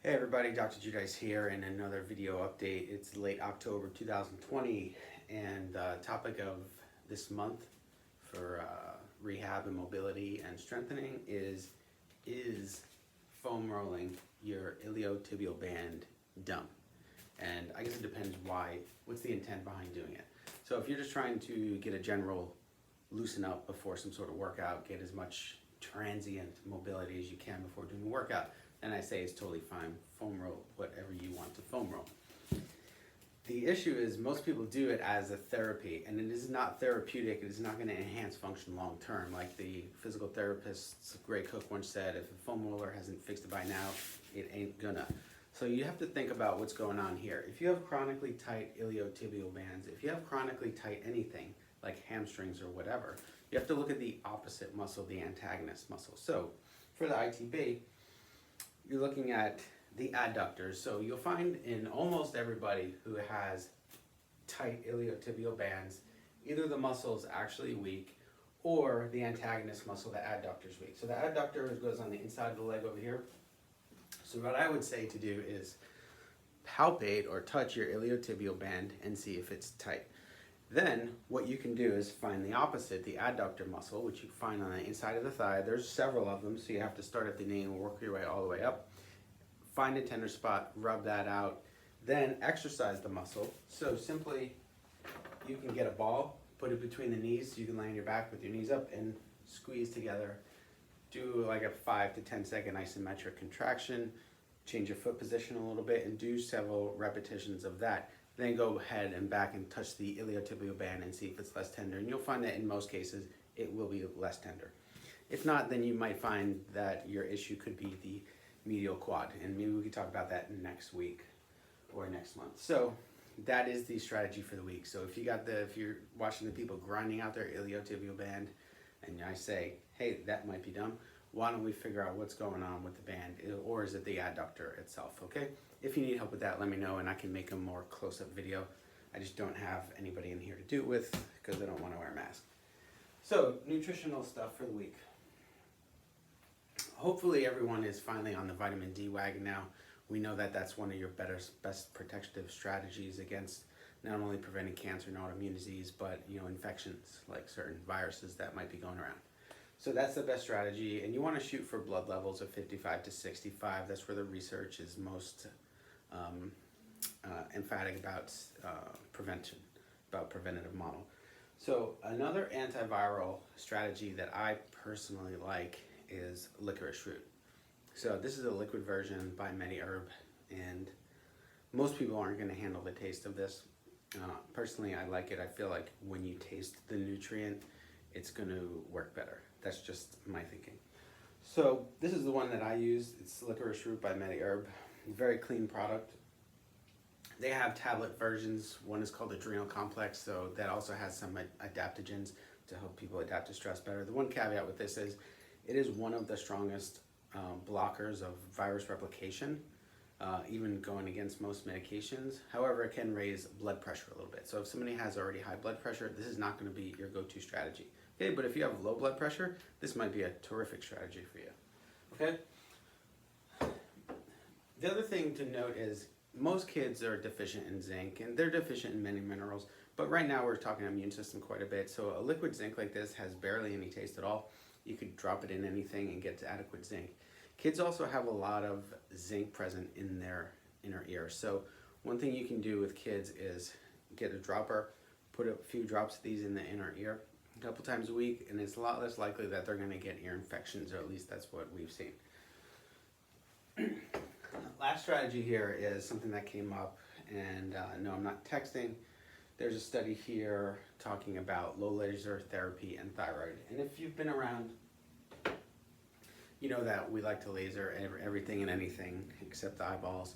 Hey everybody, Dr. Giudice here in another video update. It's late October 2020 and the topic of this month for rehab and mobility and strengthening is foam rolling your iliotibial band dumb? And I guess it depends what's the intent behind doing it. So if you're just trying to get a general loosen up before some sort of workout, get as much transient mobility as you can before doing a workout, and I say it's totally fine. Foam roll whatever you want to foam roll. The issue is most people do it as a therapy, and it is not therapeutic. It is not going to enhance function long term. Like the physical therapist Gray Cook once said, if a foam roller hasn't fixed it by now, it ain't gonna. So you have to think about what's going on here. If you have chronically tight iliotibial bands, if you have chronically tight anything like hamstrings or whatever, you have to look at the opposite muscle, the antagonist muscle. So for the ITB, you're looking at the adductors. So you'll find in almost everybody who has tight iliotibial bands, either the muscle is actually weak or the antagonist muscle, the adductor, is weak. So the adductor goes on the inside of the leg over here. So what I would say to do is palpate or touch your iliotibial band and see if it's tight. Then what you can do is find the opposite, the adductor muscle, which you find on the inside of the thigh. There's several of them, so you have to start at the knee and work your way all the way up. Find a tender spot, rub that out, then exercise the muscle. So simply, you can get a ball, put it between the knees, so you can lay on your back with your knees up and squeeze together. Do like a 5 to 10 second isometric contraction, change your foot position a little bit, and do several repetitions of that. Then go ahead and back and touch the iliotibial band and see if it's less tender. And you'll find that in most cases, it will be less tender. If not, then you might find that your issue could be the medial quad. And maybe we could talk about that next week or next month. So that is the strategy for the week. So if you're watching the people grinding out their iliotibial band, and I say, hey, that might be dumb, why don't we figure out what's going on with the band, or is it the adductor itself, okay? If you need help with that, let me know and I can make a more close-up video. I just don't have anybody in here to do it with because I don't want to wear a mask. So, nutritional stuff for the week. Hopefully everyone is finally on the vitamin D wagon now. We know that that's one of your best protective strategies against not only preventing cancer and autoimmune disease, but infections like certain viruses that might be going around. So that's the best strategy, and you want to shoot for blood levels of 55 to 65. That's where the research is most emphatic about prevention, about preventative model. So another antiviral strategy that I personally like is licorice root. So this is a liquid version by MediHerb, and most people aren't going to handle the taste of this. Personally, I like it. I feel like when you taste the nutrient, it's going to work better. That's just my thinking. So this is the one that I use. It's licorice root by MediHerb. Very clean product. They have tablet versions. One is called Adrenal Complex, so that also has some adaptogens to help people adapt to stress better. The one caveat with this is it is one of the strongest blockers of virus replication, even going against most medications. However, it can raise blood pressure a little bit. So if somebody has already high blood pressure, this is not going to be your go-to strategy. Okay, but if you have low blood pressure, this might be a terrific strategy for you. Okay? The other thing to note is most kids are deficient in zinc, and they're deficient in many minerals, but right now we're talking immune system quite a bit. So a liquid zinc like this has barely any taste at all. You could drop it in anything and get adequate zinc. Kids also have a lot of zinc present in their inner ear. So one thing you can do with kids is get a dropper, put a few drops of these in the inner ear a couple times a week, and it's a lot less likely that they're going to get ear infections, or at least that's what we've seen. Last strategy here is something that came up, and no, I'm not texting. There's a study here talking about low laser therapy and thyroid. And if you've been around, you know that we like to laser everything and anything except the eyeballs.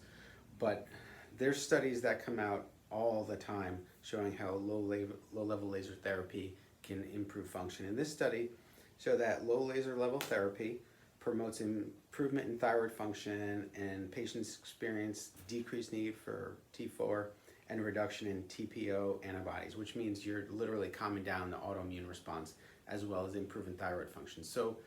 But there's studies that come out all the time showing how low-level laser therapy can improve function. And this study showed that low laser level therapy promotes improvement in thyroid function, and patients experience decreased need for T4 and a reduction in TPO antibodies, which means you're literally calming down the autoimmune response as well as improving thyroid function. So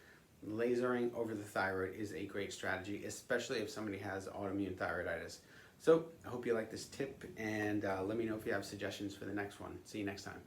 lasering over the thyroid is a great strategy, especially if somebody has autoimmune thyroiditis. So I hope you like this tip, and let me know if you have suggestions for the next one. See you next time.